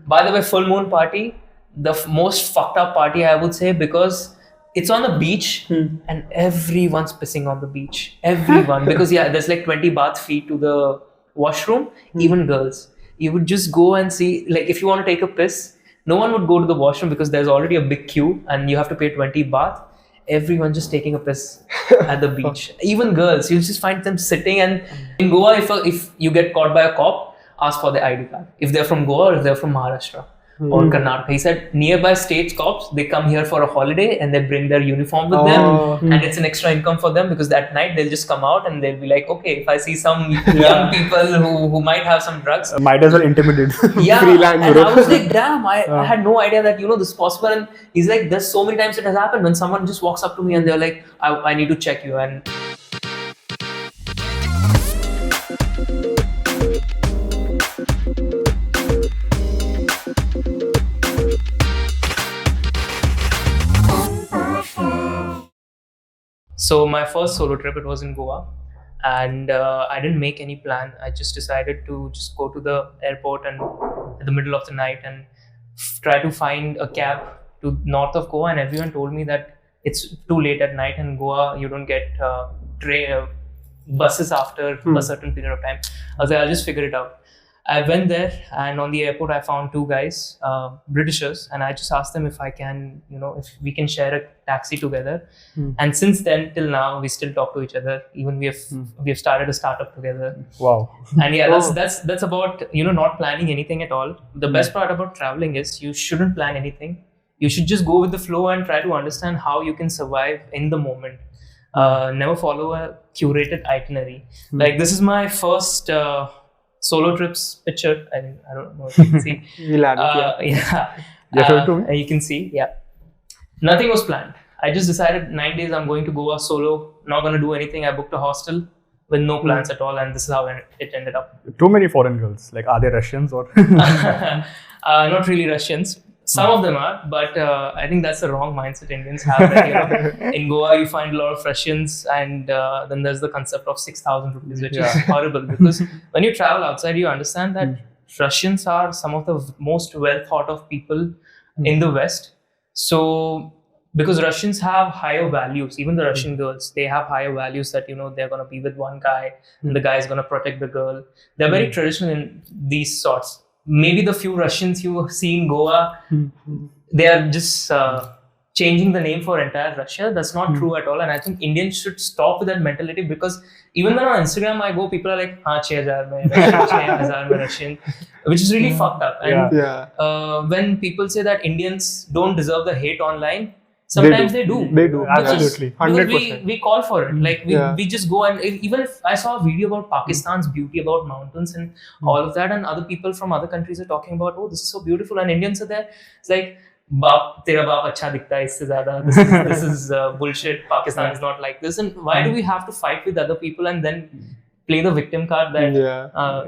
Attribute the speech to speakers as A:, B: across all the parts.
A: By the way, full moon party, the most fucked up party I would say, because it's on the beach and everyone's pissing on the beach. Everyone. Because there's like 20 bath feet to the washroom, even girls. You would just go and see, like if you want to take a piss, no one would go to the washroom because there's already a big queue and you have to pay 20 baht. Everyone just taking a piss at the beach. Even girls, you'll just find them sitting. And in Goa, if you get caught by a cop, ask for the ID card. If they're from Goa or if they're from Maharashtra or Karnataka. He said nearby state cops, they come here for a holiday and they bring their uniform with them, and it's an extra income for them because that night they'll just come out and they'll be like, okay, if I see some young people who might have some drugs,
B: might as well intimidate.
A: Freelance, and I was like, damn, I had no idea that this is possible. And he's like, there's so many times it has happened when someone just walks up to me and they're like, I need to check you. And so my first solo trip, it was in Goa, and I didn't make any plan. I just decided to just go to the airport and in the middle of the night and try to find a cab to north of Goa, and everyone told me that it's too late at night in Goa, you don't get buses after a certain period of time. I was like, I'll just figure it out. I went there, and on the airport I found two guys, Britishers, and I just asked them if I can, if we can share a taxi together. And since then till now, we still talk to each other. Even we have started a startup together.
B: Wow.
A: And that's about not planning anything at all. The best part about traveling is you shouldn't plan anything. You should just go with the flow and try to understand how you can survive in the moment. Never follow a curated itinerary. Like this is my first solo trips picture. I don't know if you can see.
B: You
A: can see. Yeah. Nothing was planned. I just decided 9 days I'm going to Goa solo. Not going to do anything. I booked a hostel with no plans at all, and this is how it ended up.
B: Too many foreign girls. Like, are they Russians or?
A: Not really Russians. Some of them are, but I think that's the wrong mindset Indians have. That, in Goa, you find a lot of Russians, and then there's the concept of 6,000 rupees, which is horrible. Because when you travel outside, you understand that Russians are some of the most well thought of people in the West. So, because Russians have higher values, even the Russian girls, they have higher values that, they're going to be with one guy, and the guy is going to protect the girl. They're very traditional in these sorts. Maybe the few Russians you see in Goa, they are just changing the name for entire Russia. That's not true at all. And I think Indians should stop with that mentality, because even when on Instagram I go, people are like, 6,000 mein Russian, which is really fucked up. And when people say that Indians don't deserve the hate online, sometimes they do.
B: They do, absolutely.
A: 100%. We call for it. Like we just go, and even if I saw a video about Pakistan's beauty, about mountains and all of that, and other people from other countries are talking about, oh, this is so beautiful, and Indians are there. It's like, baap, tera baap acha dikhta hai isse zyada. This is bullshit. Pakistan is not like this. And why do we have to fight with other people and then play the victim card that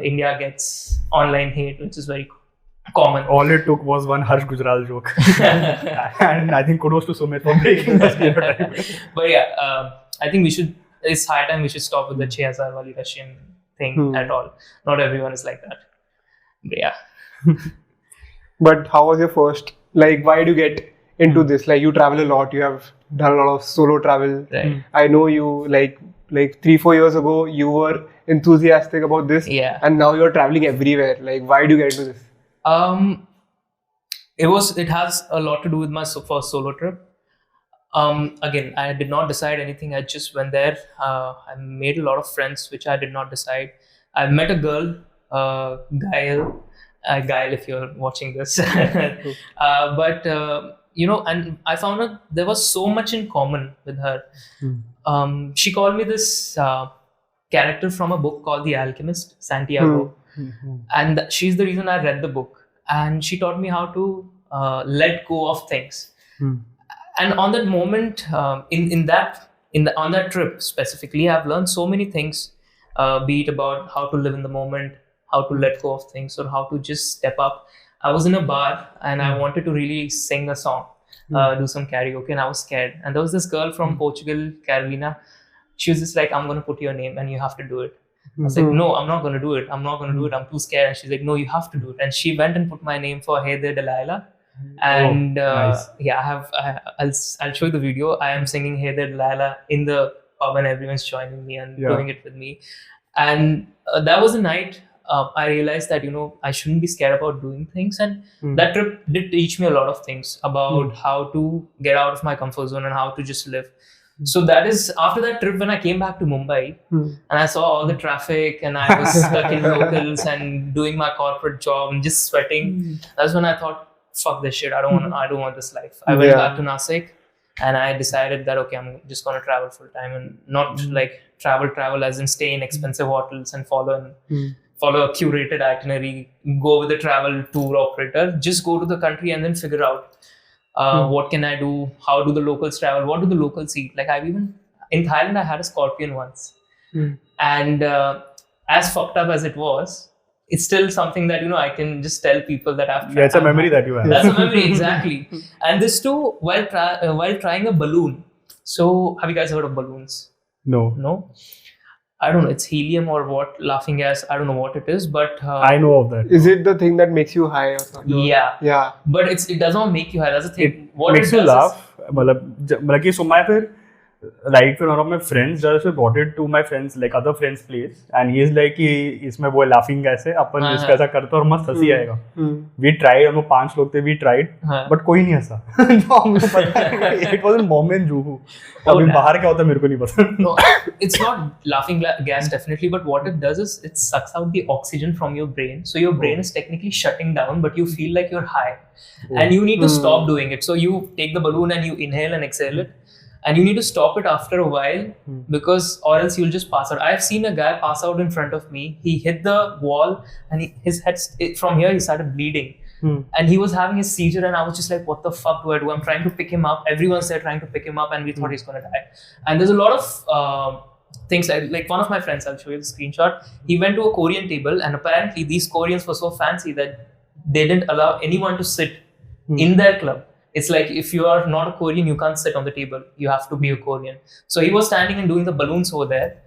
A: India gets online hate, which is very common.
B: All it took was one Harsh Gujral joke. And I think kudos to Sumedh for breaking the stereotype.
A: But I think it's high time we should stop with the 6,000 wali Russian thing at all. Not everyone is like that. But
C: But how was your first, like, why did you get into this? Like, you travel a lot, you have done a lot of solo travel.
A: Right.
C: I know you, like 3-4 years ago, you were enthusiastic about this.
A: Yeah.
C: And now you're traveling everywhere. Like, why do you get into this?
A: It has a lot to do with my first solo trip. Again, I did not decide anything. I just went there. I made a lot of friends, which I did not decide. I met a girl, Gail, if you're watching this. But and I found out there was so much in common with her. She called me this character from a book called The Alchemist, Santiago. And she's the reason I read the book. And she taught me how to let go of things. And on that moment, on that trip specifically, I've learned so many things, be it about how to live in the moment, how to let go of things, or how to just step up. I was in a bar and I wanted to really sing a song, do some karaoke, and I was scared. And there was this girl from Portugal, Carolina. She was just like, I'm going to put your name and you have to do it. I was like, no, I'm not going to do it. I'm not going to do it. I'm too scared. And she's like, no, you have to do it. And she went and put my name for Hey There Delilah. And
B: nice.
A: yeah, I'll show you the video. I am singing Hey There Delilah in the pub and everyone's joining me and doing it with me. And that was a night I realized that, I shouldn't be scared about doing things. And that trip did teach me a lot of things about how to get out of my comfort zone and how to just live. So that is after that trip when I came back to Mumbai and I saw all the traffic and I was stuck in locals and doing my corporate job and just sweating. That's when I thought, fuck this shit. I don't want this life. I went back to Nasik and I decided that, okay, I'm just going to travel full time and not like travel as in stay in expensive hotels and follow a curated itinerary, go with the travel tour operator, just go to the country and then figure out what can I do? How do the locals travel? What do the locals eat? Like in Thailand, I had a scorpion once. And as fucked up as it was, it's still something that, I can just tell people that I've tried.
B: Yeah, it's a memory that you have.
A: That's a memory, exactly. And this too, while trying a balloon. So have you guys heard of balloons? No? I don't know, it's helium or what, laughing gas, I don't know what it is, but...
B: I know of that.
C: Is it the thing that makes you high or something?
A: Yeah. But it does not make you high, that's the thing.
B: What makes you laugh. So one of my friends just brought it to my friends, like other friends' place, and he is like, इसमें वो laughing gas है, अपन इसका ऐसा करते और मस्त हंसी आएगा. We tried, हम लोग 5 लोग थे, we tried, but कोई नहीं हंसा. It was in Bombay and Juhu. अभी बाहर क्या होता है मेरे को नहीं पता.
A: No, it's not laughing gas definitely, but what it does is it sucks out the oxygen from your brain. So your brain is technically shutting down, but you feel like you're high, and you need to stop doing it. So you take the balloon and you inhale and exhale it. And you need to stop it after a while because or else you'll just pass out. I've seen a guy pass out in front of me. He hit the wall and his head, from here he started bleeding. And he was having a seizure and I was just like, what the fuck do I do? I'm trying to pick him up. Everyone's there trying to pick him up and we thought he's going to die. And there's a lot of things like one of my friends, I'll show you the screenshot. He went to a Korean table and apparently these Koreans were so fancy that they didn't allow anyone to sit in their club. It's like if you are not a Korean, you can't sit on the table. You have to be a Korean. So he was standing and doing the balloons over there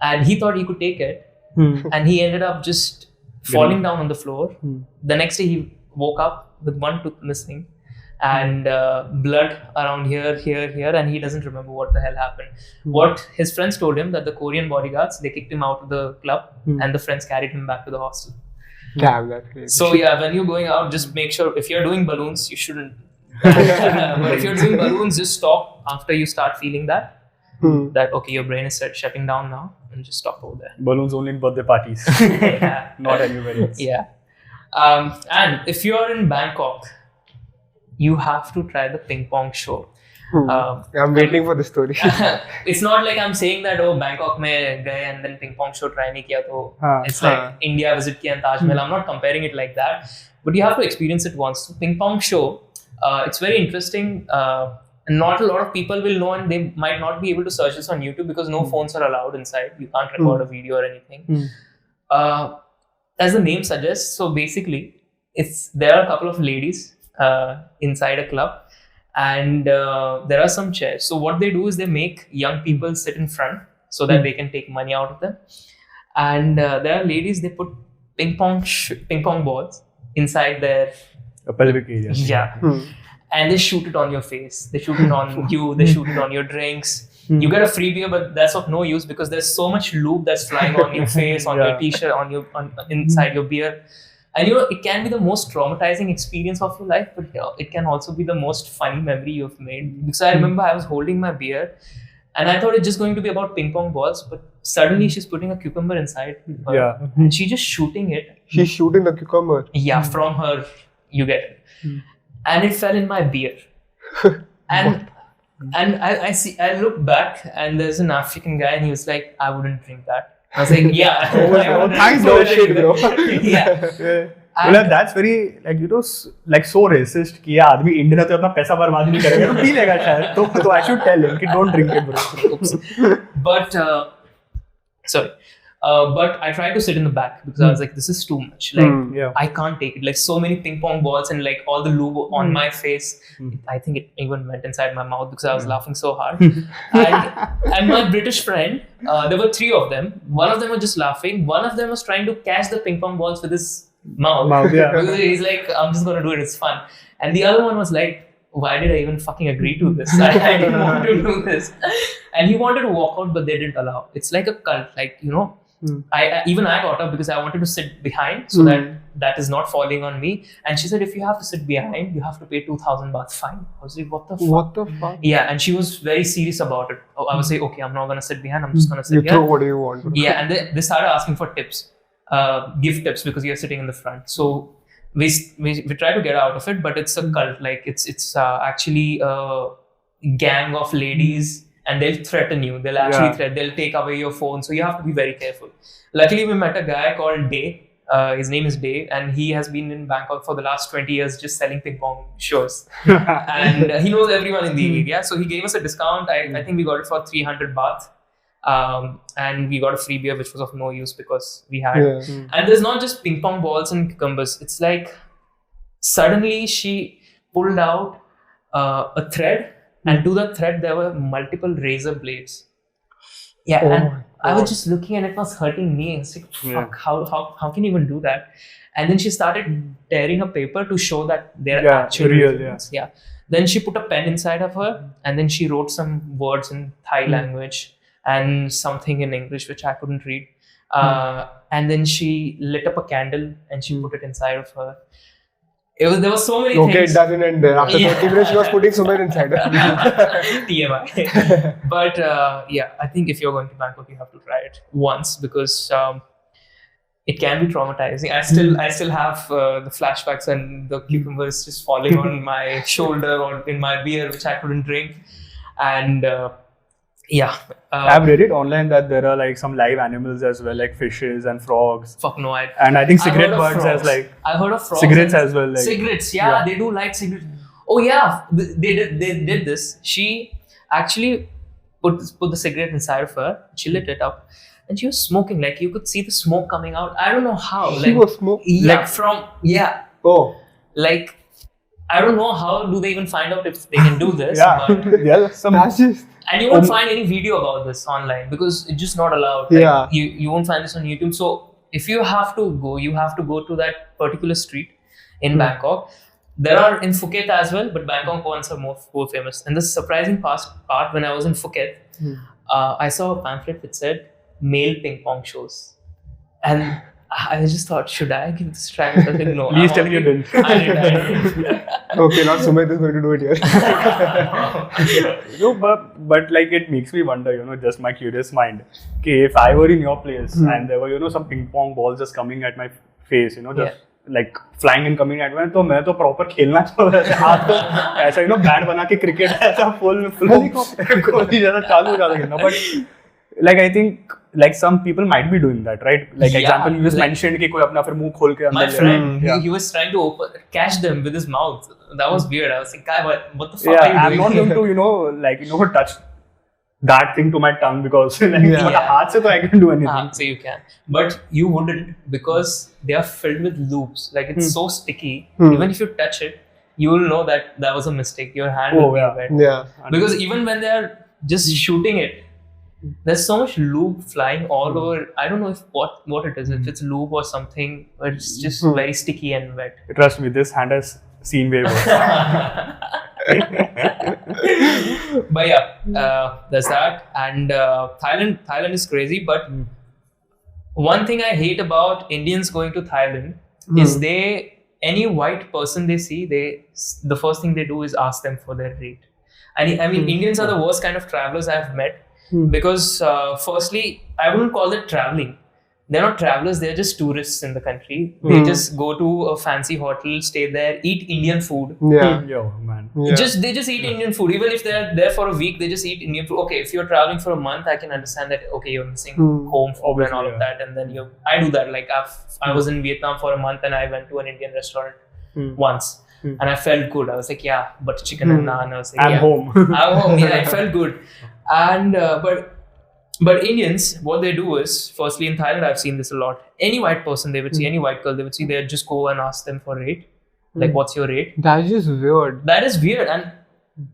A: and he thought he could take it. And he ended up just falling down on the floor. The next day he woke up with one tooth missing and blood around here, and he doesn't remember what the hell happened. What his friends told him that the Korean bodyguards, they kicked him out of the club and the friends carried him back to the hostel.
C: Damn, that's crazy.
A: So yeah, when you're going out, just make sure if you're doing balloons, you shouldn't. But if you're doing balloons, just stop after you start feeling that okay, your brain is shutting down now, and just stop over there.
B: Balloons only in birthday parties, not anywhere else.
A: Yeah. And if you're in Bangkok, you have to try the ping pong show.
C: I'm waiting for the story.
A: It's not like I'm saying that Bangkok mein gaye and then ping pong show try nahi kiya to it's like India visit kiya and Taj Mahal. I'm not comparing it like that, but you have to experience it once. So ping pong show. It's very interesting. Not a lot of people will know, and they might not be able to search this on YouTube because no phones are allowed inside. You can't record a video or anything. As the name suggests, so basically, there are a couple of ladies inside a club, and there are some chairs. So what they do is they make young people sit in front so that they can take money out of them. And there are ladies, they put ping pong balls inside their
B: pelvic area.
A: Yeah. And they shoot it on your face. They shoot it on you. They shoot it on your drinks. You get a free beer, but that's of no use because there's so much lube that's flying on your face, on your t-shirt, inside your beer. And it can be the most traumatizing experience of your life, but it can also be the most funny memory you've made. Because I remember I was holding my beer and I thought it's just going to be about ping pong balls, but suddenly she's putting a cucumber inside her. Yeah. And she's just shooting it.
C: She's shooting the cucumber?
A: Yeah, from her. You get it. And it fell in my beer. And I look back and there's an African guy and he was like, I wouldn't drink that. I was like, yeah.
C: Thanks for the shit, bro.
A: Yeah.
B: Well, that's very like so racist कि ये आदमी Indian है तो अपना पैसा बर्बाद नहीं करेगा तो पी लेगा शायद तो I should tell him कि don't drink it, bro.
A: But sorry. But I tried to sit in the back because I was like, this is too much. Like,
B: Yeah.
A: I can't take it. Like, so many ping pong balls and like all the lube on my face. I think it even went inside my mouth because I was laughing so hard. and my British friend, there were 3 of them. One of them was just laughing. One of them was trying to catch the ping pong balls with his mouth. Because he's like, I'm just going to do it. It's fun. And the other one was like, why did I even fucking agree to this? I didn't want to do this. And he wanted to walk out, but they didn't allow. It's like a cult. Like, you know, I got up because I wanted to sit behind so that is not falling on me. And she said, if you have to sit behind, you have to pay 2,000 baht fine. I was like, what the fuck?
C: What the fuck?
A: Yeah, and she was very serious about it. I was like, okay, I'm not going to sit behind. I'm just going to sit
C: You
A: here.
C: throw whatever you want.
A: Yeah, and they started asking for tips, give tips because you're sitting in the front. So we try to get out of it, but it's a cult. Like it's actually a gang of ladies. And they'll threaten you. They'll actually they'll take away your phone. So you have to be very careful. Luckily, we met a guy called Day. His name is Day, and he has been in Bangkok for the last 20 years just selling ping pong shows. And he knows everyone in the area. So he gave us a discount. I think we got it for 300 baht. And we got a free beer, which was of no use because we had. And there's not just ping pong balls and cucumbers. It's like suddenly she pulled out a thread. And to the thread, there were multiple razor blades. Yeah, and I was just looking and it was hurting me. I was like, fuck, how can you even do that? And then she started tearing a paper to show that they're actual real. Yeah. Then she put a pen inside of her and then she wrote some words in Thai language and something in English, which I couldn't read. And then she lit up a candle and she put it inside of her. There were so many things.
C: Okay, it doesn't end there. After 30 minutes, she was putting Sumedh inside.
A: TMI. But I think if you're going to Bangkok, you have to try it once because it can be traumatizing. I still have the flashbacks and the cucumbers just falling on my shoulder or in my beer, which I couldn't drink. And
B: I've read it online that there are like some live animals as well, like fishes and frogs.
A: Fuck no,
B: and I think cigarette birds as like.
A: I heard of frogs.
B: Cigarettes as well. Like,
A: cigarettes, they do like cigarettes. Oh yeah, they did this. She actually put the cigarette inside of her. She lit it up, and she was smoking. Like you could see the smoke coming out. I don't know how.
C: She was smoking.
A: Yeah,
B: like
A: from
C: Oh.
A: Like I don't know how do they even find out if they can do this. But,
B: some.
C: That's just.
A: And you won't find any video about this online because it's just not allowed. Like, you won't find this on YouTube. So if you have to go, you have to go to that particular street in Bangkok. There are in Phuket as well, but Bangkok ones are more famous. And the surprising part when I was in Phuket, I saw a pamphlet that said male ping pong shows. And I just thought, should I give this a try? I was like, no.
B: Please tell me you didn't.
A: I did.
C: Okay, not Sumedh is going to do it here.
B: No, but like it makes me wonder, just my curious mind. Okay, if I were in your place and there were, some ping pong balls just coming at my face, just like flying and coming at me, तो मैं तो proper खेलना चाहता था हाथ तो ऐसा bat बना के क्रिकेट ऐसा full कोहली जैसा चालू हो जाता खेलना. But like I think like some people might be doing that, right? Like example you just mentioned कि कोई अपना फिर मुंह खोल के अंदर
A: my friend he was trying to catch them with his mouth. That was weird. I was like, guy, what the fuck are you doing?
B: I'm not going to touch that thing to my tongue because हाथ से तो I can do anything.
A: So you can, but you wouldn't because they are filled with loops. Like it's so sticky. Even if you touch it, you will know that was a mistake. Your hand will be wet.
C: Yeah.
A: Because even when they are just shooting it, there's so much lube flying all over. I don't know if what it is. If it's lube or something, but it's just very sticky and wet.
B: Trust me, this hand has seen way worse.
A: But there's that. And Thailand is crazy. But one thing I hate about Indians going to Thailand is any white person they see, the first thing they do is ask them for their rate. And I mean, Indians are the worst kind of travelers I've met. Because firstly, I wouldn't call it traveling. They're not travelers, they're just tourists in the country. They just go to a fancy hotel, stay there, eat Indian food.
B: Yo, man.
A: They just eat Indian food. Even if they're there for a week, they just eat Indian food. Okay, if you're traveling for a month, I can understand that, okay, you're missing home food and all of that. And then I do that. Like I was in Vietnam for a month and I went to an Indian restaurant once. And I felt good. I was like, butter chicken and naan. I was like,
B: I'm home.
A: I'm home. Yeah, I felt good. And but But Indians, what they do is, firstly in Thailand, I've seen this a lot. Any white person they would see, any white girl they would see, they'd just go and ask them for rate. Like, what's your rate?
C: That's just weird.
A: That is weird. And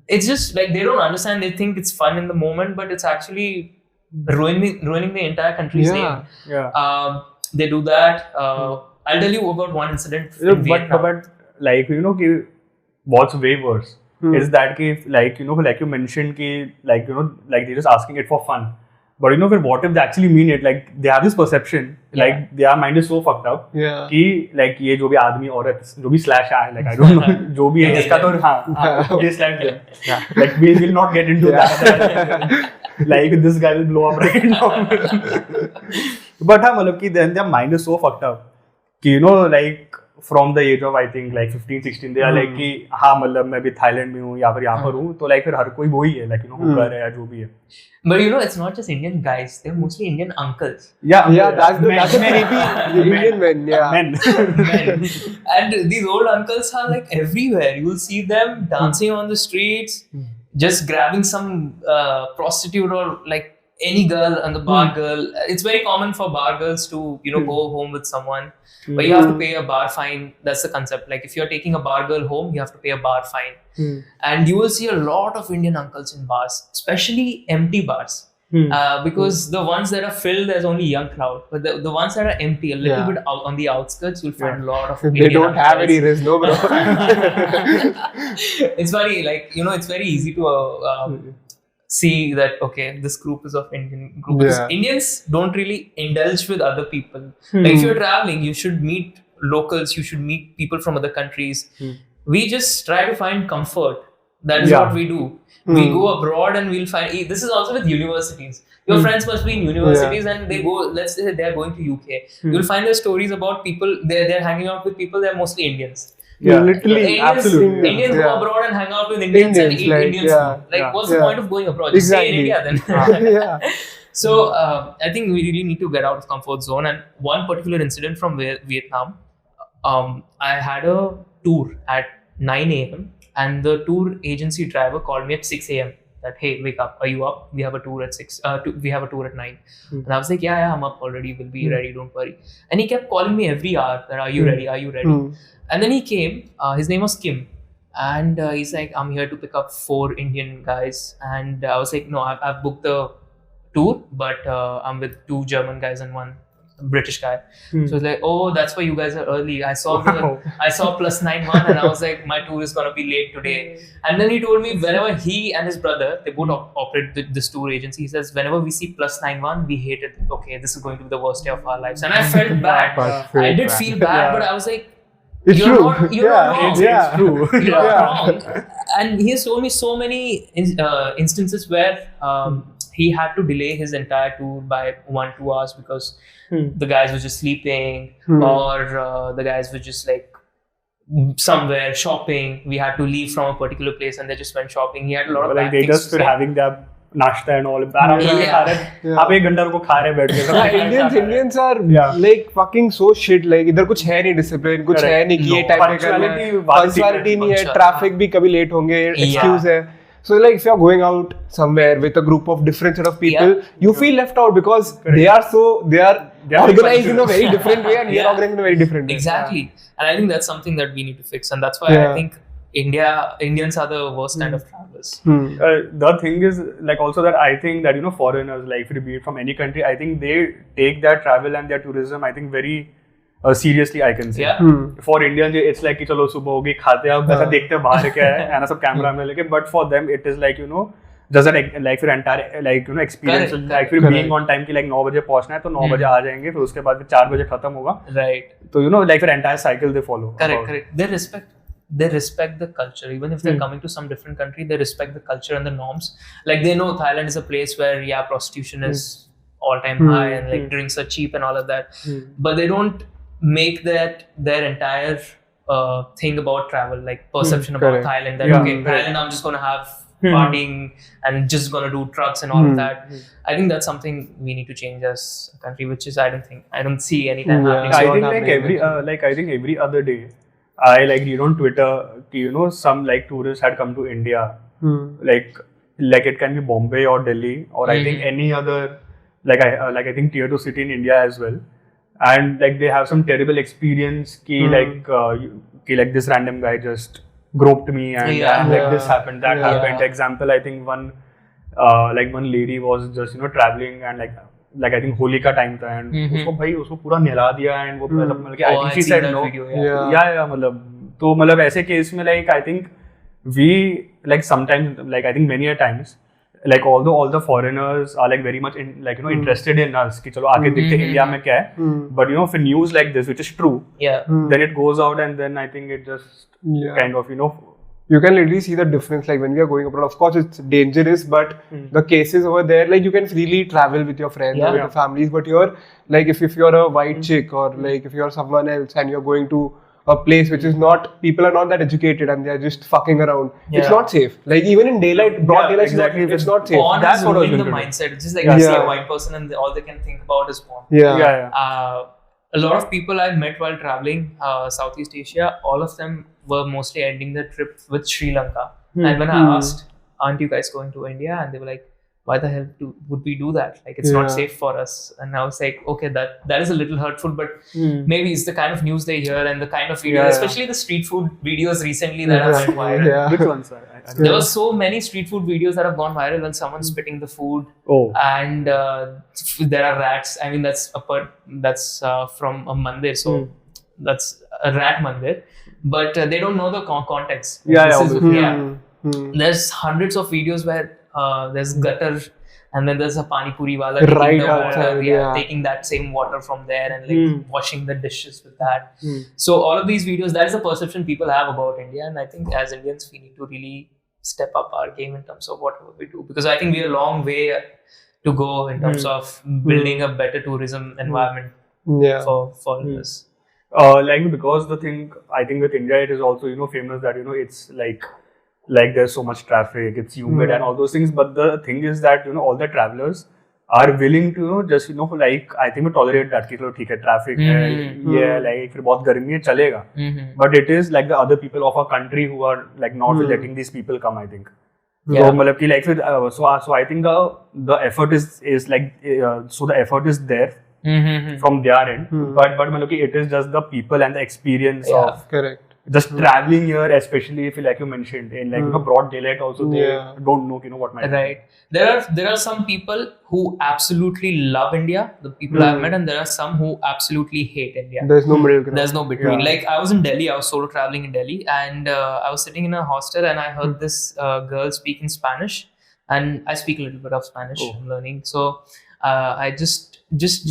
A: it's just like they don't understand. They think it's fun in the moment, but it's actually ruining the entire country's name.
B: Yeah.
A: They do that. I'll tell you about one incident in Vietnam.
B: But like, ki what's way worse is that like you mentioned like like they're just asking it for fun. But what if they actually mean it? Like they have this perception, like their mind is so fucked up.
C: Yeah.
B: कि like ये जो भी आदमी औरत जो भी slash है, like I don't know जो भी है इसका तो हाँ ये slash है. Like we will not get into that. Like this guy will blow up right now. But हाँ मतलब कि then their mind is so fucked up कि like from the age of I think like 15-16 they are like कि हाँ मतलब मैं भी Thailand में हूँ या फिर यहाँ पर हूँ तो like फिर हर कोई वही है like हुकर है या जो भी है.
A: But it's not just Indian guys, they're mostly Indian uncles.
C: Yeah, that's the creepy Indian men. Yeah,
A: men. And these old uncles are like everywhere. You will see them dancing on the streets, just grabbing some prostitute or like any girl and the bar girl. It's very common for bar girls to go home with someone, but you have to pay a bar fine. That's the concept. Like if you're taking a bar girl home, you have to pay a bar fine. And you will see a lot of Indian uncles in bars, especially empty bars. Because the ones that are filled, there's only young crowd. But the ones that are empty, a little bit out on the outskirts, you'll find a lot of Indian
C: they don't
A: uncles.
C: have any risk, no bro.
A: It's funny, like, it's very easy to see that, okay, this group is of Indian group. Because Indians don't really indulge with other people. Like if you're traveling, you should meet locals, you should meet people from other countries. We just try to find comfort. That is what we do. We go abroad and we'll find. This is also with universities. Your friends must be in universities and they go. Let's say they are going to UK. You'll find their stories about people. They're hanging out with people. They're mostly Indians.
C: Yeah, literally, absolutely.
A: Indians go abroad and hang out with Indians and eat Indian food. Like, what's the point of going abroad? Just stay in India then. So I think we really need to get out of comfort zone. And one particular incident from Vietnam, I had a tour at 9 a.m. and the tour agency driver called me at 6 a.m. that, hey, wake up, are you up? We have a tour at 6. We have a tour at 9. And I was like, yeah, I'm up already. We'll be ready. Don't worry. And he kept calling me every hour that, are you ready? Are you ready? And then he came. His name was Kim. And he's like, I'm here to pick up 4 Indian guys. And I was like, no, I've booked the tour, but I'm with 2 German guys and 1 British guy. So it's like, oh, that's why you guys are early. I saw +91 and I was like, my tour is gonna be late today. And then he told me whenever he and his brother, they both operate this tour agency, he says whenever we see +91, we hate it. Okay, this is going to be the worst day of our lives. And I felt bad. I did feel bad, but I was like, you're not wrong.
B: It's true.
A: You're not wrong. And he has told me so many instances where he had to delay his entire tour by 1-2 hours because the guys were just sleeping or the guys were just like somewhere shopping. We had to leave from a particular place and they just went shopping. He had a lot of
B: like they just were having their nashta and all. आप एक घंटा को खा रहे बैठ के.
C: Indians are like fucking so shit. Like इधर कुछ है नहीं discipline, कुछ है नहीं कि ये टाइम पे करना है. Punctuality नहीं है, traffic भी कभी late होंगे, excuse है. So like if you are going out somewhere with a group of different set of people, you feel left out because they are organized in a very different way and we are organized in a very different way.
A: Exactly. And I think that's something that we need to fix. And that's why I think Indians are the worst kind of travelers.
B: The thing is like also that I think that foreigners, like if you be from any country, I think they take their travel and their tourism I think very seriously, I can say. For Indians it's like कि चलो सुबह होगी खाते हैं अब ऐसा देखते हैं बाहर क्या है and सब कैमरा में लेके, but for them it is like just that like फिर entire like experience like फिर being on time कि like 9 बजे पहुंचना है तो 9 बजे आ जाएंगे फिर उसके बाद 4 बजे खत्म होगा.
A: Right.
B: तो like फिर entire cycle they follow.
A: Correct. They respect the culture. Even if they're coming to some different country, they respect the culture and the norms. Like they know Thailand is a place where prostitution is all-time high and like drinks are cheap and all of that. But they don't make that their entire thing about travel, like perception about Thailand. That Thailand, I'm just gonna have partying and just gonna do trucks and all of that. I think that's something we need to change as a country, which is I don't see any time happening.
B: I think every other day I like read on Twitter some like tourists had come to India, like it can be Bombay or Delhi or I think any other like I think tier 2 city in India as well, and like they have some terrible experience like this random guy just groped me and like this happened, that happened. Example, I think one lady was just traveling and like I think Holi ka time tha and उसको पूरा नहला दिया and वो मतलब I think she said no. मतलब तो मतलब ऐसे केस में like I think we like sometimes like I think many a times like although all the foreigners are like very much interested in us कि चलो आके देखते हैं इंडिया में क्या है, but for news like this which is true, then it goes out and then I think it just kind of
C: you can literally see the difference like when we are going abroad. Of course it's dangerous, but the cases over there like you can freely travel with your friends or with your families, but you're like if you're a white chick or like if you're someone else and you're going to a place which is not, people are not that educated and they're just fucking around. It's not safe. Like even in daylight, broad daylight, exactly. It's not safe.
A: Porn is ruining the mindset. It's just like I see a white person and all they can think about is porn. A lot of people I've met while traveling Southeast Asia, all of them were mostly ending their trip with Sri Lanka. And when I asked, aren't you guys going to India? And they were like, why the hell would we do that? Like it's not safe for us. And I was like, okay, that is a little hurtful, but maybe it's the kind of news they hear and the kind of videos, especially the street food videos recently that have went viral.
B: Which ones are?
A: There were so many street food videos that have gone viral when someone's spitting the food and there are rats. I mean, that's from a mandir, so that's a rat mandir, but they don't know the context. There's hundreds of videos where there's gutter and then there's a pani puri wala taking the water, taking that same water from there and like washing the dishes with that. So all of these videos, that's the perception people have about India, and I think as Indians we need to really step up our game in terms of whatever we do, because I think we're a long way to go in terms of building a better tourism environment for this.
B: Like because the thing I think with India, it is also famous that it's like there's so much traffic, it's humid and all those things, but the thing is that all the travelers are willing to just like I think we tolerate that कि चलो ठीक है traffic है like फिर बहुत गर्मी है चलेगा, but it is like the other people of our country who are like not letting these people come, I think. So मतलब कि like so I think the effort is like so the effort is there from their end, but मतलब कि it is just the people and the experience of just traveling here, especially if like you mentioned in like broad daylight also, they don't know what might
A: happen. There are some people who absolutely love India, the people I've met, and there are some who absolutely hate India.
C: There's no middle ground.
A: There's no between. Like I was in Delhi, I was solo traveling in Delhi, and I was sitting in a hostel and I heard this girl speak in Spanish, and I speak a little bit of Spanish. I'm learning, so I just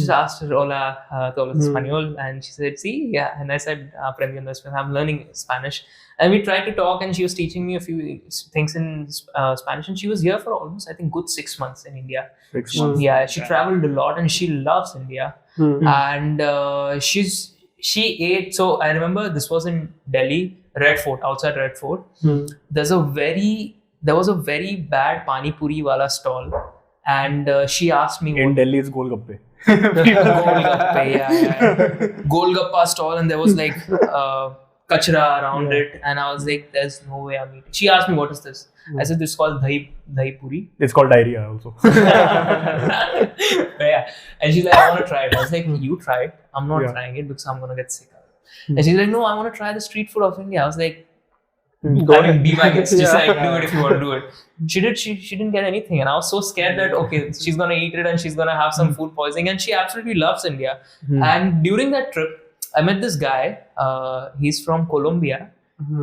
A: asked her, hola, ¿tú hablas español? And she said, sí, yeah. And I said, aprendiendo español, I'm learning Spanish. And we tried to talk and she was teaching me a few things in Spanish. And she was here for almost, I think, good 6 months in India.
B: 6 months.
A: Yeah, she traveled a lot and she loves India. And she ate, so I remember this was in Delhi, Red Fort, outside Red Fort. There was a very bad pani puri wala stall. And she asked me
B: in Delhi it's Golgappe.
A: Golgappa stall, and there was like kachra around it, and I was like, there's no way I'm eating. She asked me, what is this? I said, this is called dahi puri.
B: It's called diarrhea also.
A: And she's like, I want to try it. I was like, you try it. I'm not trying it because I'm going to get sick of it. And she's like, no, I want to try the street food of India. I was like, be my guest. Just like do it if you want to do it. She didn't get anything, and I was so scared that okay, she's gonna eat it and she's gonna have some food poisoning. And she absolutely loves India. And during that trip, I met this guy. He's from Colombia,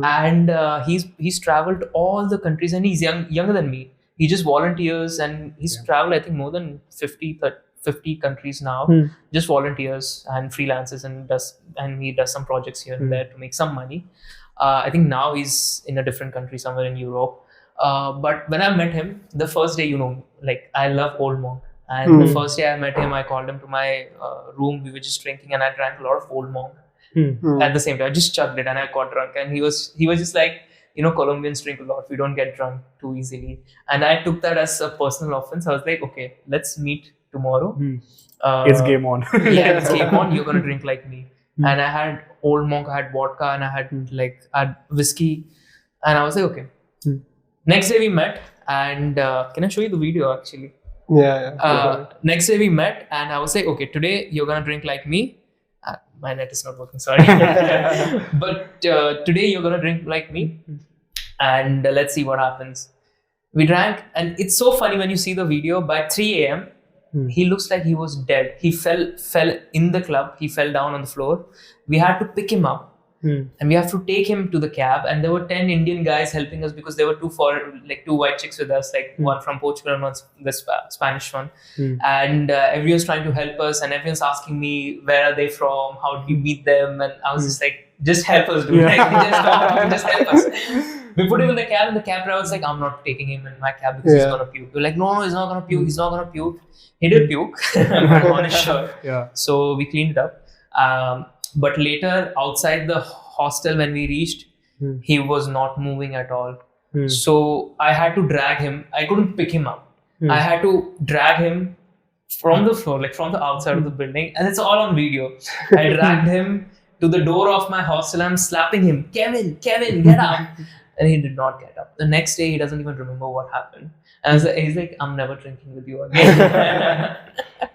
A: and he's traveled all the countries, and he's younger than me. He just volunteers, and he's traveled I think more than 50 countries now. Just volunteers and freelances, and he does some projects here and there to make some money. I think now he's in a different country somewhere in Europe. But when I met him, the first day, like I love Old Monk. And the first day I met him, I called him to my room. We were just drinking and I drank a lot of Old Monk. At the same time, I just chugged it and I got drunk. And he was just like, Colombians drink a lot. We don't get drunk too easily. And I took that as a personal offense. I was like, okay, let's meet tomorrow.
B: It's game on.
A: It's game on. You're going to drink like me. And I had Old Monk, I had vodka, and I had whiskey, and I was like, okay. Next day we met, and can I show you the video actually? Next day we met, and I was like, okay, today you're gonna drink like me. My net is not working, sorry. But today you're gonna drink like me, and let's see what happens. We drank, and it's so funny when you see the video. By 3 a.m., he looks like he was dead. He fell in the club. He fell down on the floor. We had to pick him up. And we have to take him to the cab, and there were 10 Indian guys helping us because there were two white chicks with us, like one from Portugal and one the Spanish one, and everyone's trying to help us, and everyone's asking me where are they from, how did you meet them, and I was just like, just help us, dude. Like, just help us. We put him in the cab, and the cab driver was like, I'm not taking him in my cab because he's gonna puke. We're like, no, he's not gonna puke. He's not gonna puke. He did puke on his shirt. So we cleaned it up. But later, outside the hostel, when we reached, he was not moving at all. So I had to drag him. I couldn't pick him up. I had to drag him from the floor, like from the outside of the building. And it's all on video. I dragged him to the door of my hostel. I'm slapping him. Kevin, get up. And he did not get up. The next day, he doesn't even remember what happened. And he's like, I'm never drinking with you again.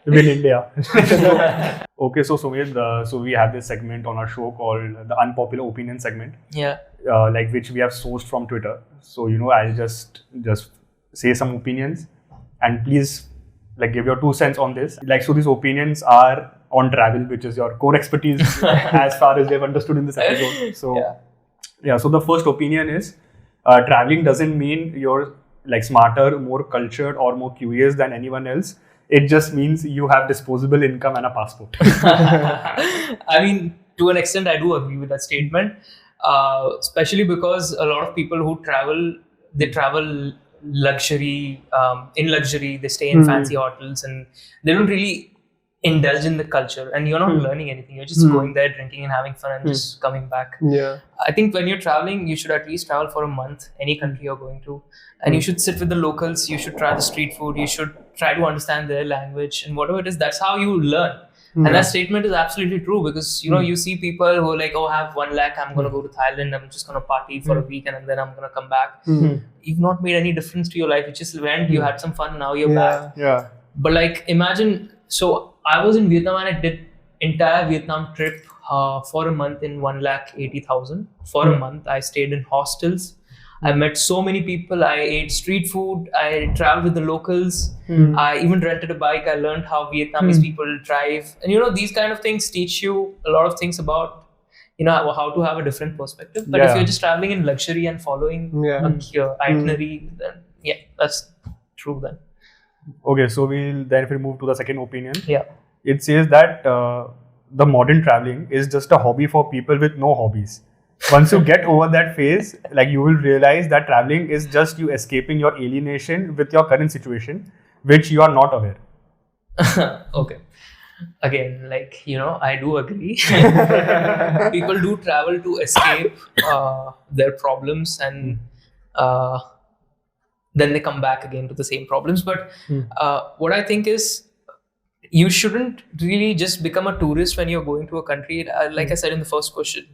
B: In India. Okay, so Sumedh, so we have this segment on our show called the Unpopular Opinion segment.
A: Yeah.
B: Like which we have sourced from Twitter. So, I'll just say some opinions, and please like give your 2 cents on this. Like, so these opinions are on travel, which is your core expertise as far as they've understood in this episode. So, so the first opinion is traveling doesn't mean you're like smarter, more cultured, or more curious than anyone else. It just means you have disposable income and a passport.
A: I mean, to an extent, I do agree with that statement, especially because a lot of people who travel, they travel luxury, in luxury, they stay in fancy hotels, and they don't really indulge in the culture, and you're not learning anything. You're just going there, drinking and having fun, and just coming back. I think when you're traveling, you should at least travel for a month, any country you're going to, and you should sit with the locals. You should try the street food. You should try to understand their language, and whatever it is, that's how you learn. And that statement is absolutely true, because you see people who are like, oh, I have 1 lakh, I'm gonna go to Thailand, I'm just gonna party for a week, and then I'm gonna come back. You've not made any difference to your life. You just went, you had some fun, now you're back. But like, imagine, so I was in Vietnam, and I did entire Vietnam trip for a month in 1,80,000 for a month. I stayed in hostels. I met so many people. I ate street food. I traveled with the locals. I even rented a bike. I learned how Vietnamese people drive. And these kind of things teach you a lot of things about how to have a different perspective. But if you're just traveling in luxury and following a itinerary, then that's true then.
B: Okay, so if we move to the second opinion.
A: It
B: says that the modern traveling is just a hobby for people with no hobbies. Once you get over that phase, like, you will realize that traveling is just you escaping your alienation with your current situation, which you are not aware.
A: Okay. Again, like, I do agree. People do travel to escape their problems, and then they come back again to the same problems. But what I think is, you shouldn't really just become a tourist when you're going to a country. Like I said in the first question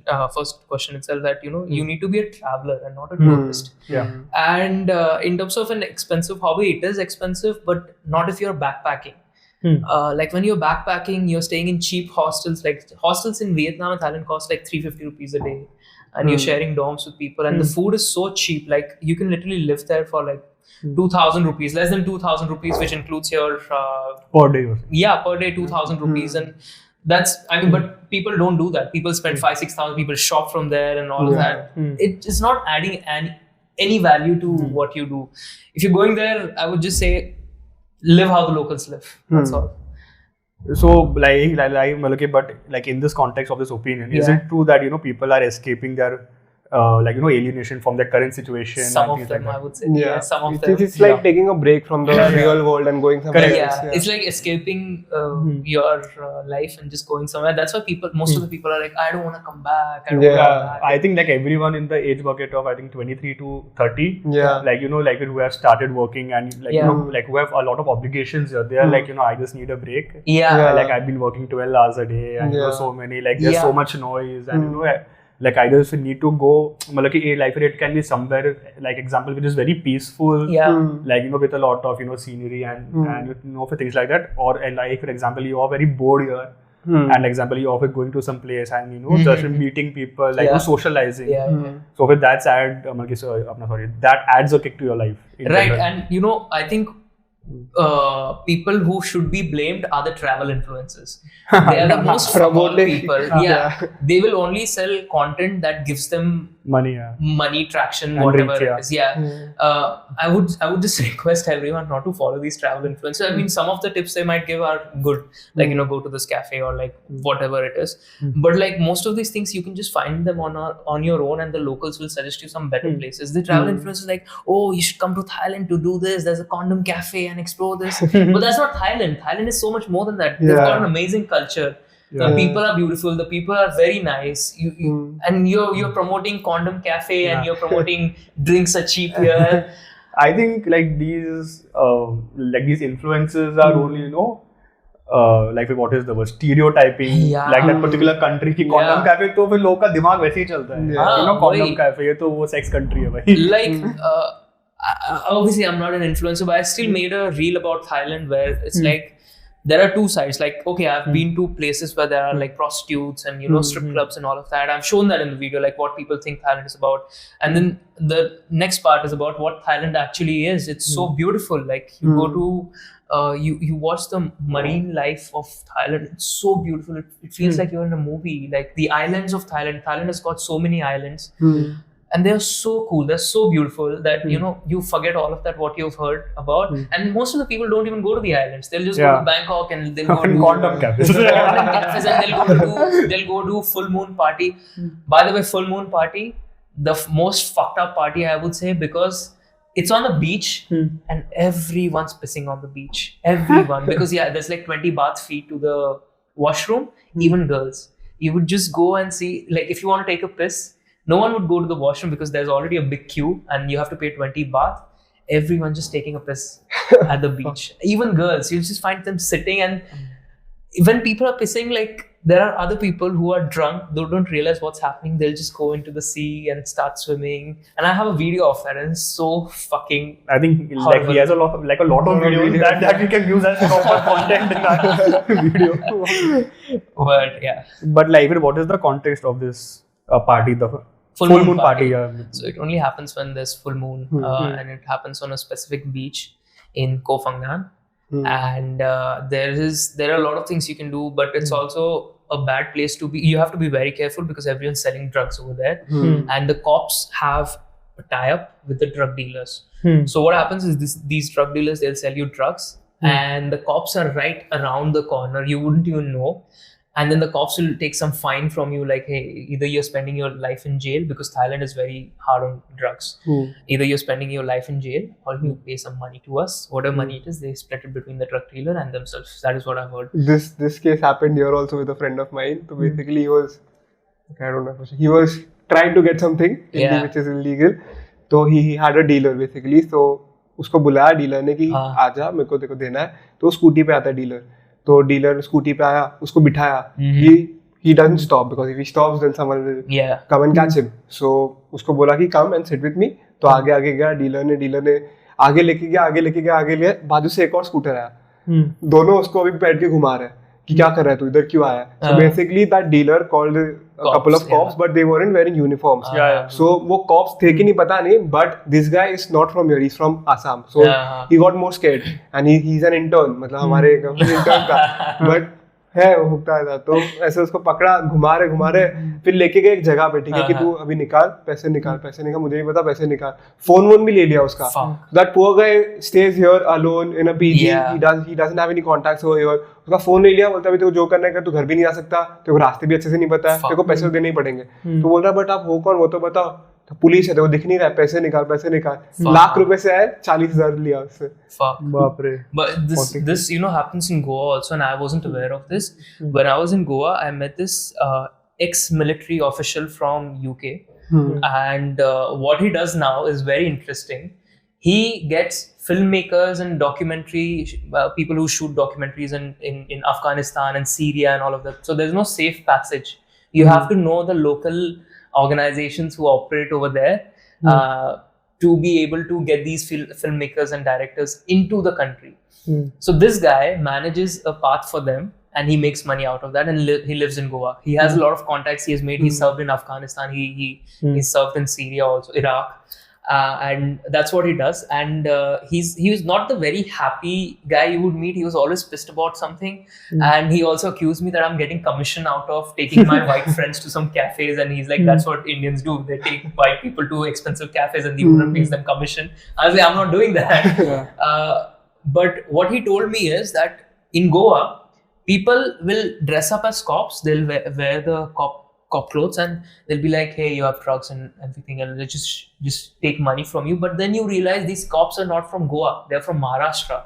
A: itself, that you need to be a traveler and not a tourist. And in terms of an expensive hobby, it is expensive, but not if you're backpacking. Like, when you're backpacking, you're staying in cheap hostels. Like, hostels in Vietnam and Thailand cost like 350 rupees a day, and you're sharing dorms with people, and the food is so cheap. Like, you can literally live there for like 2,000 rupees, less than 2,000 rupees, which includes your
B: per day.
A: Per day 2,000 rupees, and that's, but people don't do that. People spend 5,000-6,000. People shop from there and all of that. It is not adding any value to what you do. If you're going there, I would just say, live how the locals live. That's all.
B: So, but like, in this context of this opinion, is it true that people are escaping their alienation from their current situation?
A: Some of them, I would say. Some of them.
C: It's like taking a break from the real world and going somewhere else.
A: It's like escaping your life and just going somewhere. That's why most of the people are like, I don't want to come back.
B: I think like everyone in the age bucket of, I think, 23 to 30, who have started working and who have a lot of obligations, they are like, I just need a break. Like, I've been working 12 hours a day, and so many, like, there's so much noise, and like either if you need to go, मतलब कि like it can be somewhere, like example which is very peaceful, like with a lot of scenery and for things like that, or like for example you are very bored here, and example you are going to some place and just meeting people, like socializing. So with that side, that adds a kick to your life.
A: Right, and I think people who should be blamed are the travel influencers. They are the most forgotten people. They will only sell content that gives them money, traction, and whatever reach, it is. I would just request everyone not to follow these travel influencers. I mean, some of the tips they might give are good, like go to this cafe or like whatever it is. But like most of these things, you can just find them on your own, and the locals will suggest you some better places. The travel influencers like, oh, you should come to Thailand to do this. There's a condom cafe and explore this. But that's not Thailand. Thailand is so much more than that. They've got an amazing culture. The people are beautiful. The people are very nice. And you're promoting condom cafe and you're promoting drinks are cheap here.
B: I think like these influences are only like what is the word, stereotyping, like that particular country की condom cafe, तो फिर लोग का दिमाग वैसे ही चलता है. Condom cafe ये तो वो sex country है भाई.
A: Like obviously I'm not an influencer, but I still made a reel about Thailand where it's like there are two sides. Like, okay, I've been to places where there are like prostitutes and strip clubs and all of that. I've shown that in the video, like what people think Thailand is about. And then the next part is about what Thailand actually is. It's so beautiful. Like you go to you watch the marine life of Thailand. It's so beautiful. It feels like you're in a movie. Like the islands of Thailand. Thailand has got so many islands. And they're so cool, they're so beautiful that you forget all of that what you've heard about. And most of the people don't even go to the islands. They'll just go to Bangkok and they'll go to
B: condom cafes.
A: And they'll go to full moon party. By the way, full moon party, the most fucked up party I would say, because it's on the beach and everyone's pissing on the beach. Everyone. Because there's like 20 bath feet to the washroom, even girls. You would just go and see, like if you want to take a piss, no one would go to the washroom because there's already a big queue and you have to pay 20 baht. Everyone just taking a piss at the beach. Even girls, you just find them sitting, and when people are pissing, like there are other people who are drunk, they don't realize what's happening. They'll just go into the sea and start swimming. And I have a video of that, and it's so fucking
B: I think horrible. Like he has a lot of videos that we can use as proper content in that video.
A: But yeah.
B: But like, what is the context of this party? The full moon party.
A: So it only happens when there's full moon, and it happens on a specific beach in Koh Phangan. And there are a lot of things you can do, but it's also a bad place to be. You have to be very careful because everyone's selling drugs over there, and the cops have a tie-up with the drug dealers. So what happens is these drug dealers, they'll sell you drugs, and the cops are right around the corner. You wouldn't even know. And then the cops will take some fine from you, like, hey, either you're spending your life in jail, because Thailand is very hard on drugs. Either you're spending your life in jail or you pay some money to us. Whatever money it is, they split it between the drug dealer and themselves. That is what I've heard.
C: This case happened here also with a friend of mine. So basically he was trying to get something which is illegal. So he had a dealer basically. So उसको बुलाया dealer ने कि आजा मेरे को देखो देना है. तो स्कूटी पे आता है डीलर. तो डीलर स्कूटी पे आया, उसको बिठाया. He doesn't stop, because if he stops then someone will come and catch him. So उसको बोला कि come and sit with me. तो आगे गया डीलर ने आगे लेके गया बाजू से एक और स्कूटर आया. दोनों उसको अभी बैठ के घुमा रहे हैं कि क्या कर रहा है तू, इधर क्यों आया. So basically that dealer called a couple of cops, but they weren't wearing uniforms. So वो cops थे कि नहीं पता नहीं, but this guy is not from here, he's from Assam. So he got more scared, and he's an intern, मतलब हमारे intern का, but है वो भुगता था. तो ऐसे उसको पकड़ा, घुमा रहे फिर लेके गए एक जगह पे, ठीक है कि तू अभी पैसे निकाल, मुझे नहीं पता, पैसे निकाल. फोन भी ले लिया उसका. That poor guy stays here alone in a PG. He doesn't have any contacts over here. उसका फोन ले लिया, बोलता अभी तेरे को जो करना है तू घर भी नहीं आ सकता, तेरे को रास्ते भी अच्छे से नहीं पता है, तेरे को पैसे देने ही पड़ेंगे. तो बोल रहा बट आप हो कौन, वो तो बताओ. तो पुलिस है, तो दिख नहीं रहा है, पैसे निकाल. लाख रुपए से आए, 40,000 लिया उससे. बाप रे.
A: But this happens in Goa also, and I wasn't aware of this. When I was in Goa, I met this ex-military official from UK, and what he does now is very interesting. He gets filmmakers and people who shoot documentaries in Afghanistan and Syria and all of that. So there's no safe passage. You have to know the local organizations who operate over there to be able to get these filmmakers and directors into the country. So this guy manages a path for them, and he makes money out of that, and he lives in Goa. He has a lot of contacts he has made. He served in Afghanistan. He served in Syria also, Iraq. And that's what he does. And he was not the very happy guy you would meet. He was always pissed about something. And he also accused me that I'm getting commission out of taking my white friends to some cafes. And he's like, that's what Indians do. They take white people to expensive cafes and the owner pays them commission. I was like, I'm not doing that. But what he told me is that in Goa, people will dress up as cops. They'll wear the cop clothes, and they'll be like, hey, you have drugs and everything, and they'll just take money from you. But then you realize these cops are not from Goa, they're from Maharashtra.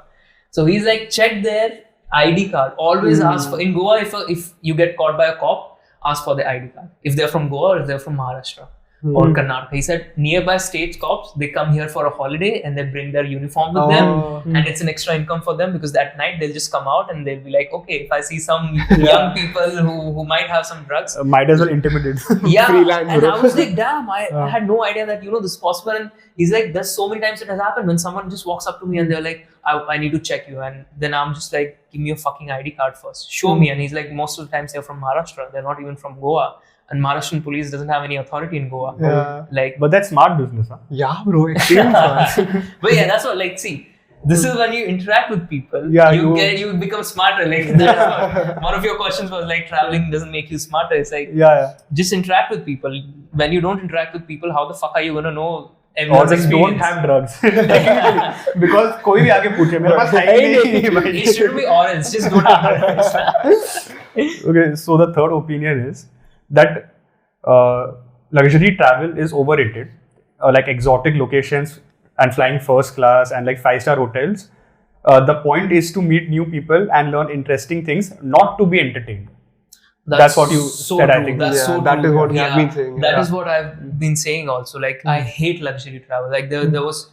A: So he's like, check their ID card. Always ask for, in Goa, if you get caught by a cop, ask for the ID card, if they're from Goa or if they're from Maharashtra or Karnataka. He said nearby states cops, they come here for a holiday and they bring their uniform with them, and it's an extra income for them, because that night they'll just come out and they'll be like, okay, if I see some young people who might have some drugs,
B: might as well intimidate.
C: Freelance,
A: and I was like, damn, I had no idea that this is possible. And he's like, there's so many times it has happened when someone just walks up to me and they're like, I need to check you, and then I'm just like, give me your fucking ID card first, show me. And he's like, most of the times they're from Maharashtra, they're not even from Goa. And Maharashtrian police doesn't have any authority in Goa.
B: But that's smart business, huh?
C: Yeah, bro. Extreme smart.
A: But yeah, that's what, like, see, this is when you interact with people, you become smarter. Like, that's one of your questions was like, traveling doesn't make you smarter. It's like, just interact with people. When you don't interact with people, how the fuck are you going to know everyone's experience?
B: Don't have drugs. Because कोई भी आके पूछे, मेरे पास है ही नहीं.
A: It shouldn't be orange, just don't have drugs.
B: Okay, so the third opinion is that luxury travel is overrated. Like exotic locations and flying first class and like 5-star hotels. The point is to meet new people and learn interesting things, not to be entertained. That's what you said, I think.
A: That's so
C: that
A: true.
C: is what he has been saying.
A: That is what I've been saying also. Like, I hate luxury travel. Like, there was,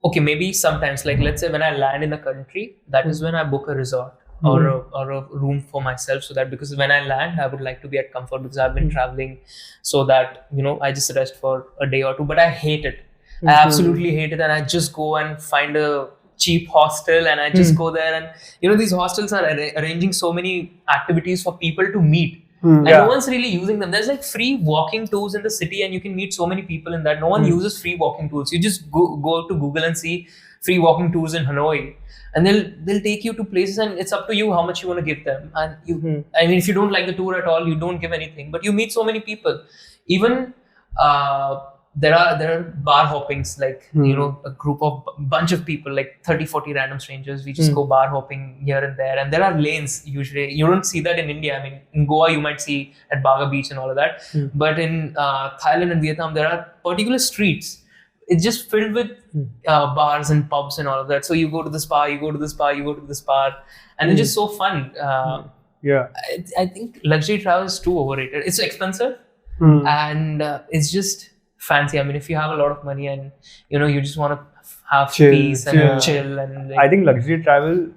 A: okay, maybe sometimes, like, let's say when I land in a country, that is when I book a resort. Or a room for myself, so that, because when I land, I would like to be at comfort, because I've been traveling, so that I just rest for a day or two. But I hate it. I absolutely hate it, and I just go and find a cheap hostel, and I just go there, and these hostels are arranging so many activities for people to meet. And no one's really using them. There's like free walking tours in the city, and you can meet so many people in that. No one uses free walking tours. You just go to Google and see free walking tours in Hanoi, and they'll take you to places, and it's up to you how much you want to give them. And I mean, if you don't like the tour at all, you don't give anything, but you meet so many people. Even there are bar hoppings, like a bunch of people, like 30-40 random strangers. We just go bar hopping here and there are lanes. Usually you don't see that in India. I mean, in Goa you might see at Baga Beach and all of that, but in Thailand and Vietnam there are particular streets. It's just filled with bars and pubs and all of that. So you go to this bar, you go to this bar, you go to this bar, and it's just so fun. I think luxury travel is too overrated. It's expensive, and it's just fancy. I mean, if you have a lot of money and you just want to have peace and chill, and
B: I think luxury travel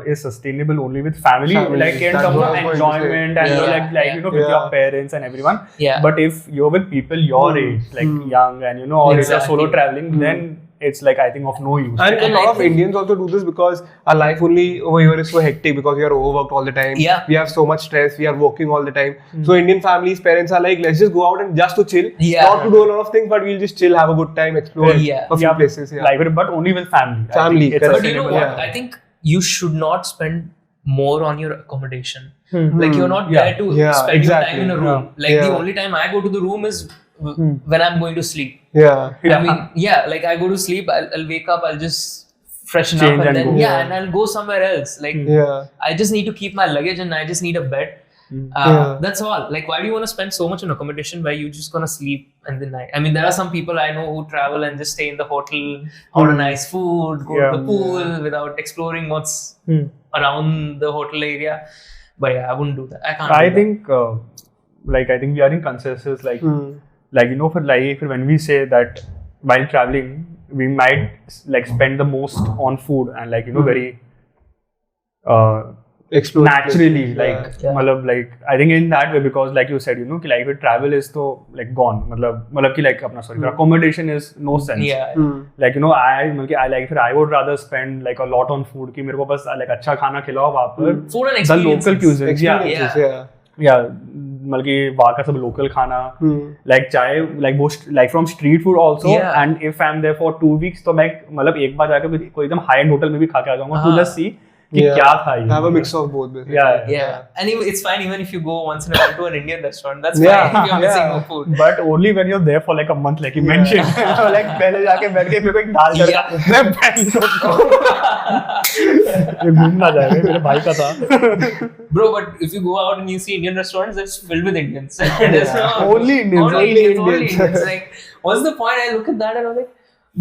B: is sustainable only with family. Like in terms of enjoyment and with your parents and everyone. But if you're with people your age, like young and or if you're solo traveling, then it's like, I think, of no use.
C: And a lot of Indians also do this because our life only over here is so hectic, because we are overworked all the time. We have so much stress, we are working all the time. So Indian families, parents are like, let's just go out and just to chill. Not to do a lot of things, but we'll just chill, have a good time, explore a few places.
B: Like, but only with family.
C: But
A: you know what? I think you should not spend more on your accommodation. Like, you're not there to spend your time in a room. Like, the only time I go to the room is when I'm going to sleep. I mean, like, I go to sleep, I'll wake up, I'll just freshen up, and then and I'll go somewhere else. Like, I just need to keep my luggage, and I just need a bed. That's all. Like, why do you want to spend so much on accommodation where you're just gonna sleep in the night? I mean, there are some people I know who travel and just stay in the hotel, order nice food, go to the pool without exploring what's around the hotel area. But I wouldn't do that. I can't.
B: I think we are in consensus. For life, when we say that while traveling, we might like spend the most on food and very
C: explore
B: naturally,
C: places.
B: like
A: Yeah.
B: मतलब like I think in that way, because like you said, you know, कि like with travel is तो like gone, मतलब कि like अपना sorry, accommodation is no sense.
A: Yeah.
B: Like you know, I like I would rather spend like a lot on food कि मेरे को बस like अच्छा खाना खिलाओ वहाँ पर.
A: Food and
B: The
A: experiences.
B: local cuisine.
C: Experiences, yeah.
B: Yeah, मतलब कि वहाँ का सब local खाना, like चाहे like वो like from street food also,
A: Yeah.
B: and if I'm there for 2 weeks तो मैं मतलब एक बार जाकर कोई एकदम high end hotel में भी खा के आ जाऊँगा to just see कि
C: Yeah.
B: क्या था ये.
C: Have a mix of both, basically.
B: Yeah.
A: Yeah, and it's fine even if you go once in a while to an Indian restaurant. That's
C: Yeah,
A: fine if you're missing
C: yeah.
A: no food.
B: But only when you're there for like a month, like you mentioned. Like पहले जाके बैठ के मेरे को एक दाल तड़का, मैं band ये घूमना जाएगा मेरे भाई का था.
A: Bro, but if you go out and you see Indian restaurants, it's filled with Indians. There's no,
B: Only Indians,
A: Only
C: only
A: Indians.
C: Indians.
A: Like, what's the point? I look at that and I'm like,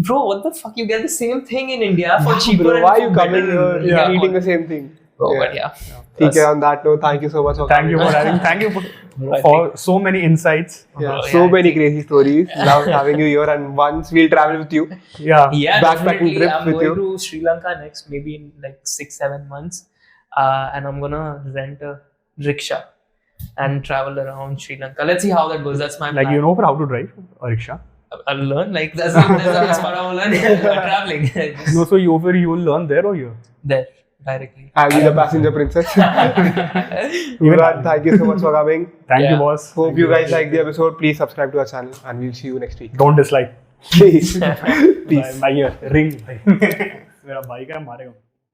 A: bro, what the fuck? You get the same thing in India for cheaper.
C: Bro,
A: and
C: why
A: for
C: you coming
A: better.
C: here and eating the same thing?
A: Oh, but yeah.
C: ठीक है, on that note, thank you so much for
B: Thank you
C: coming.
B: for having. Thank you for so many insights.
C: Yeah,
A: Bro,
C: so
A: yeah,
C: many crazy stories. Love having you here, and once we'll travel with you.
B: Yeah.
A: Yeah,
C: Backpacking
A: definitely.
C: trips
A: I'm
C: with
A: going
C: you.
A: to Sri Lanka next, maybe in like 6-7 months, and I'm gonna rent a rickshaw and travel around Sri Lanka. Let's see how that goes. That's my
B: Like
A: plan.
B: you know how to drive a rickshaw.
A: I'll learn. Like that's the best part of learning traveling.
B: No, so you will learn there or here?
A: There directly.
C: I'll be the passenger princess. Imran, thank you so much for coming.
B: Thank you,
A: Yeah.
B: boss.
C: Hope you guys like the episode. Please subscribe to our channel, and we'll see you next week.
B: Don't dislike.
C: Please. Peace.
B: My ear ring. मेरा भाई का मारेगा.